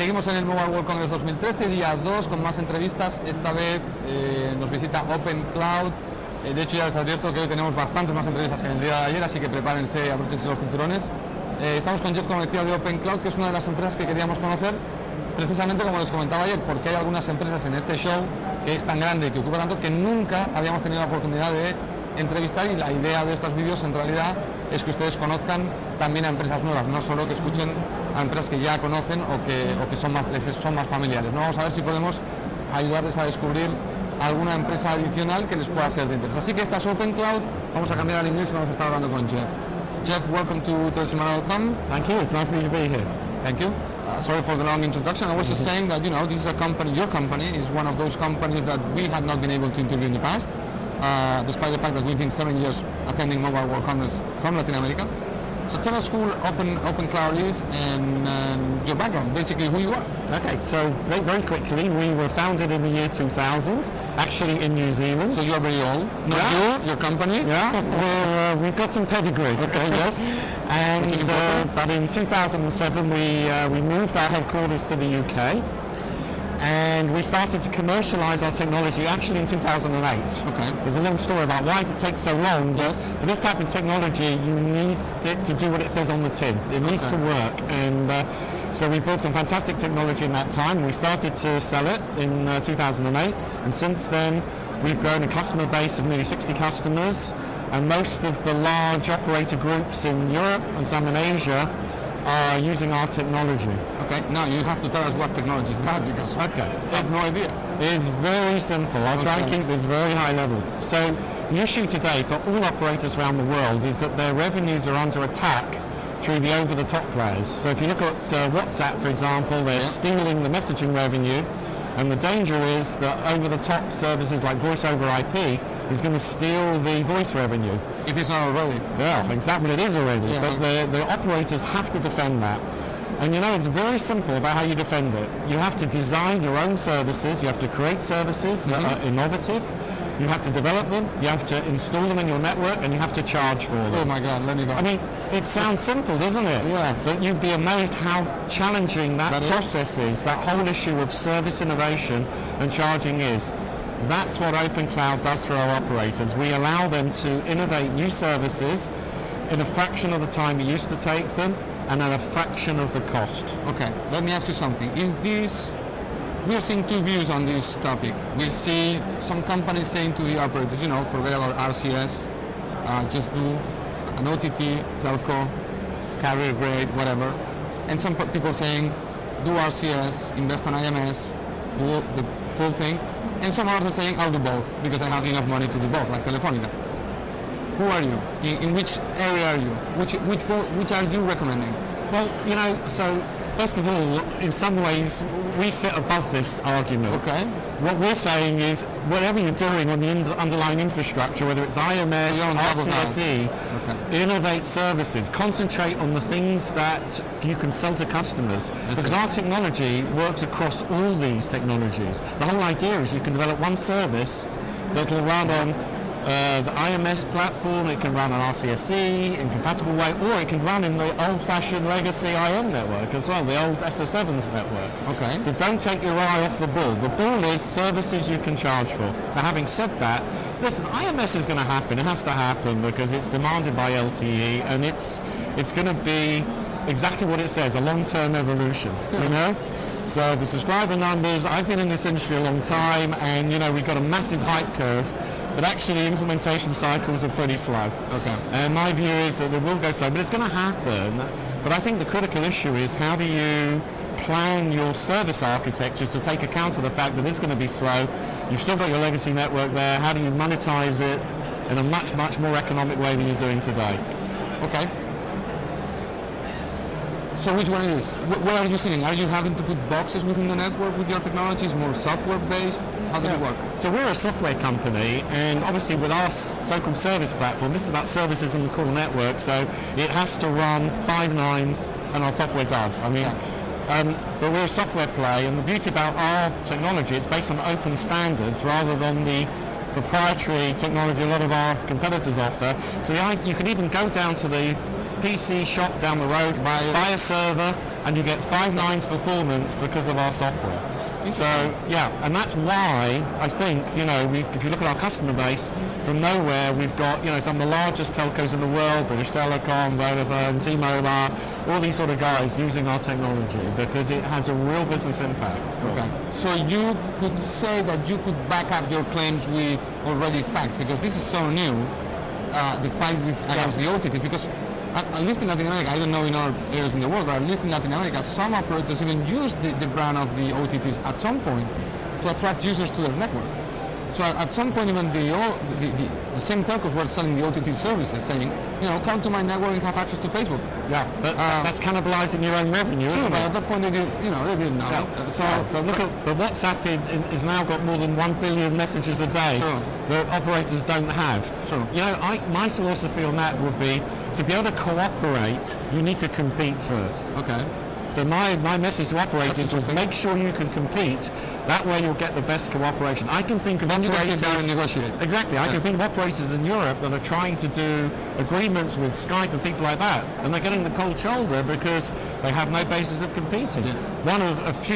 Seguimos en el Mobile World Congress 2013, día 2, con más entrevistas. Esta vez nos visita OpenCloud. De hecho, ya les advierto que hoy tenemos bastantes más entrevistas que el día de ayer, así que prepárense y abróchense los cinturones. Estamos con Jeff, como decía, de OpenCloud, que es una de las empresas que queríamos conocer, precisamente como les comentaba ayer, porque hay algunas empresas en este show que es tan grande y que ocupa tanto que nunca habíamos tenido la oportunidad de entrevistar, y la idea de estos vídeos en realidad es que ustedes conozcan también a empresas nuevas, no solo que escuchen a empresas que ya conocen o que son más familiares, ¿no? Vamos a ver si podemos ayudarles a descubrir alguna empresa adicional que les pueda ser de interés. Así que esta es OpenCloud. Vamos a cambiar al inglés y vamos a estar hablando con Jeff. Jeff, welcome to telesemana.com. Thank you, it's nice to be here. Thank you. Sorry for the long introduction. I was just saying that, this is a company, your company is one of those companies that we had not been able to interview in the past, despite the fact that we've been 7 years attending Mobile World Congress from Latin America. So tell us who OpenCloud is and your background, basically who you are. Okay, so very quickly, we were founded in the year 2000, actually in New Zealand. So you are very old. Not Yeah. your company. Yeah, we've got some pedigree. Okay, yes. And but in 2007, we moved our headquarters to the UK, and we started to commercialize our technology actually in 2008. Okay. There's a long story about why it takes so long. Yes. For this type of technology, you need it to do what it says on the tin. It needs to work, and so we built some fantastic technology in that time. We started to sell it in 2008, and since then we've grown a customer base of nearly 60 customers, and most of the large operator groups in Europe and some in Asia are using our technology. Okay, now you have to tell us what technology is that, because I have no idea. It's very simple. I'll try and keep this very high level. So the issue today for all operators around the world is that their revenues are under attack through the over-the-top players. So if you look at WhatsApp, for example, they're stealing the messaging revenue, and the danger is that over-the-top services like voice over IP is going to steal the voice revenue. If it's not already. Yeah, exactly, it is already. Yeah. But the operators have to defend that. And it's very simple about how you defend it. You have to design your own services, you have to create services that are innovative, you have to develop them, you have to install them in your network, and you have to charge for them. Oh my God, let me go. I mean, it sounds simple, doesn't it? Yeah. But you'd be amazed how challenging that process is, that whole issue of service innovation and charging is. That's what OpenCloud does for our operators. We allow them to innovate new services in a fraction of the time it used to take them, and at a fraction of the cost. Okay, let me ask you something. We are seeing two views on this topic. We see some companies saying to the operators, forget about RCS, just do an OTT, telco, carrier grade, whatever. And some people saying, do RCS, invest on IMS, do the full thing. And some others are saying, I'll do both because I have enough money to do both, like Telefonica. Who are you? In which area are you? Which are you recommending? Well, so first of all, in some ways, we sit above this argument. Okay. What we're saying is, whatever you're doing on the underlying infrastructure, whether it's IMS, RCSE, innovate services, concentrate on the things that you can sell to customers. Because our technology works across all these technologies. The whole idea is you can develop one service that will run on the IMS platform, it can run on RCSE in compatible way, or it can run in the old-fashioned legacy IM network as well, the old SS7 network. Okay. So don't take your eye off the ball. The ball is services you can charge for. Now, having said that, listen, IMS is going to happen. It has to happen because it's demanded by LTE, and it's going to be exactly what it says, a long-term evolution, So the subscriber numbers, I've been in this industry a long time, and we've got a massive hype curve, but actually implementation cycles are pretty slow. Okay. And my view is that they will go slow, but it's going to happen. But I think the critical issue is, how do you plan your service architecture to take account of the fact that it's going to be slow? You've still got your legacy network there. How do you monetize it in a much, much more economic way than you're doing today? Okay. So which one is? Where are you sitting? Are you having to put boxes within the network with your technology? Is more software-based? How does it work? So we're a software company, and obviously with our so-called service platform, this is about services in the core network, so it has to run 5 nines, and our software does. But we're a software play, and the beauty about our technology, it's based on open standards rather than the proprietary technology a lot of our competitors offer. So you can even go down to the PC shop down the road, buy a server, and you get 5 nines performance because of our software. So yeah, and that's why I think, if you look at our customer base, from nowhere we've got, some of the largest telcos in the world, British Telecom, Vodafone, T-Mobile, all these sort of guys using our technology because it has a real business impact. Okay. So you could say that you could back up your claims with already facts, because this is so new, the fight against the OTTs, because at least in Latin America, I don't know in other areas in the world, but at least in Latin America, some operators even use the brand of the OTTs at some point to attract users to their network. So at some point, even the same telcos were selling the OTT services, saying, come to my network and have access to Facebook. Yeah, but that's cannibalizing your own revenue, true, isn't but it? at that point, they didn't know. Yeah. But look at WhatsApp has now got more than 1 billion messages a day that operators don't have. True. My philosophy on that would be, to be able to cooperate, you need to compete first. Okay. So my message to operators was make sure you can compete. That way you'll get the best cooperation. I can think of operators... You can sit down and negotiate. Exactly. I can think of operators in Europe that are trying to do agreements with Skype and people like that, and they're getting the cold shoulder because they have no basis of competing. Yeah.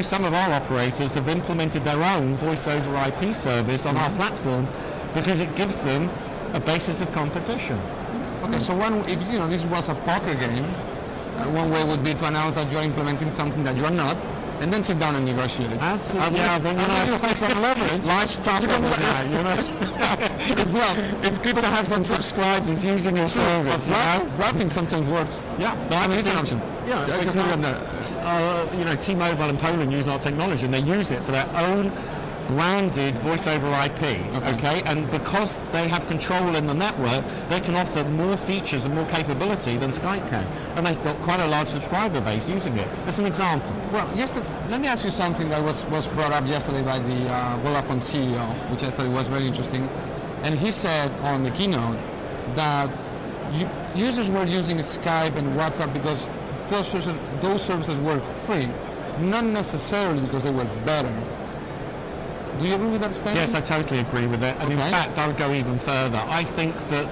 Some of our operators have implemented their own voice over IP service on our platform because it gives them a basis of competition. Okay, so if this was a poker game, one way would be to announce that you're implementing something that you're not, and then sit down and negotiate. Absolutely. Yeah, then have some leverage. Life's tough on that, It's good to have some subscribers using your service. Bluffing sometimes works. Yeah, it's an option. Yeah, T-Mobile in Poland use our technology, and they use it for their own branded voice over IP, okay? And because they have control in the network, they can offer more features and more capability than Skype can. And they've got quite a large subscriber base using it. As an example. Well, let me ask you something that was brought up yesterday by the Vodafone CEO, which I thought was very interesting. And he said on the keynote that users were using Skype and WhatsApp because those services were free, not necessarily because they were better. Do you agree with that statement? Yes, I totally agree with it. And in fact, I would go even further. I think that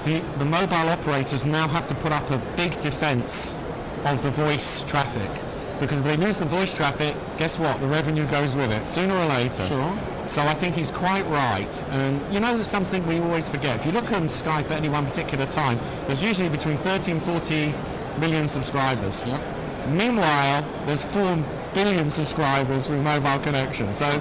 the mobile operators now have to put up a big defense of the voice traffic. Because if they lose the voice traffic, guess what? The revenue goes with it, sooner or later. Sure. So I think he's quite right. And something we always forget. If you look on Skype at any one particular time, there's usually between 30 and 40 million subscribers. Yep. Meanwhile, there's 4 billion subscribers with mobile connections. So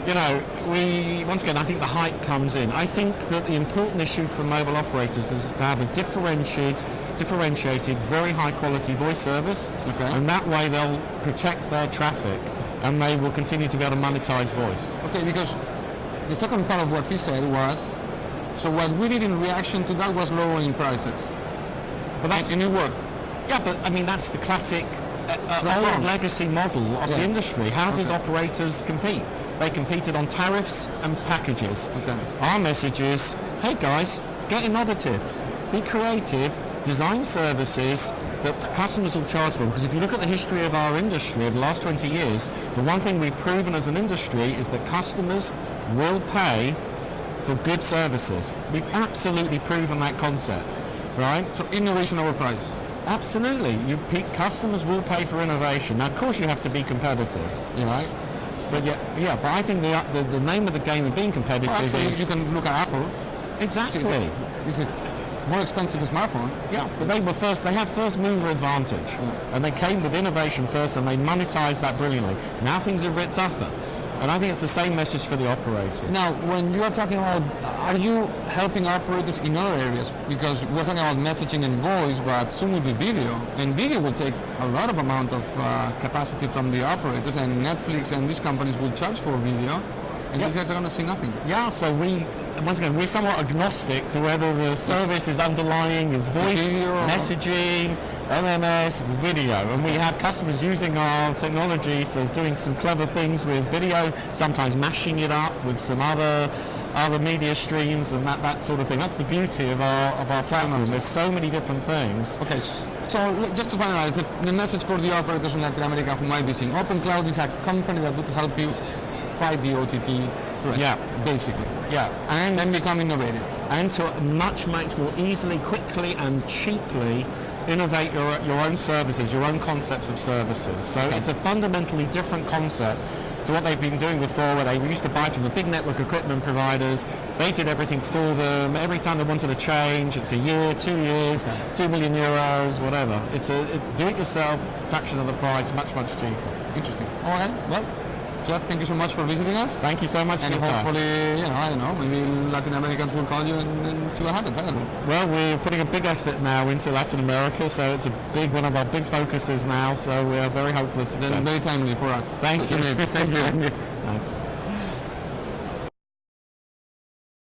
once again, I think the hype comes in. I think that the important issue for mobile operators is to have a differentiated, very high quality voice service, and that way they'll protect their traffic and they will continue to be able to monetize voice. Okay, because the second part of what he said was, so what we did in reaction to that was lowering prices. And it worked. Yeah, but that's the classic old legacy model of the industry. How did operators compete? They competed on tariffs and packages. Okay. Our message is, hey guys, get innovative, be creative, design services that customers will charge for. Because if you look at the history of our industry over the last 20 years, the one thing we've proven as an industry is that customers will pay for good services. We've absolutely proven that concept, right? So innovation over price. Absolutely. Customers will pay for innovation. Now, of course, you have to be competitive, right? But but I think the name of the game of being competitive is... you can look at Apple. Exactly. It's a more expensive smartphone. Yeah, but they had first mover advantage. And they came with innovation first and they monetized that brilliantly. Now things are a bit tougher. And I think it's the same message for the operators. Now, when you are talking about, are you helping operators in other areas? Because we're talking about messaging and voice, but soon will be video. And video will take a lot of amount of capacity from the operators, and Netflix and these companies will charge for video, and these guys are going to see nothing. Yeah, so we're somewhat agnostic to whether the service is underlying is voice, messaging, MMS, video, and we have customers using our technology for doing some clever things with video, sometimes mashing it up with some other media streams and that sort of thing. That's the beauty of our platform. There's so many different things. Okay, so just to finalize, the message for the operators in Latin America who might be seeing, OpenCloud is a company that would help you fight the OTT threat. Yeah, basically. Yeah, and then become innovative. And to much more easily, quickly and cheaply innovate your own services, your own concepts of services. So it's a fundamentally different concept to what they've been doing before, where they used to buy from the big network equipment providers. They did everything for them. Every time they wanted a change, it's a year, 2 years, 2 million euros, whatever. It's a do-it-yourself, fraction of the price, much, much cheaper. Interesting. All right. Well, Jeff, thank you so much for visiting us. Thank you so much for your time. And hopefully, I don't know, maybe Latin Americans will call you and see what happens. I don't know. Well, we're putting a big effort now into Latin America, so it's one of our big focuses now, so we are very hopeful of success. Then very timely for us. Thank you. Thank you. Thanks.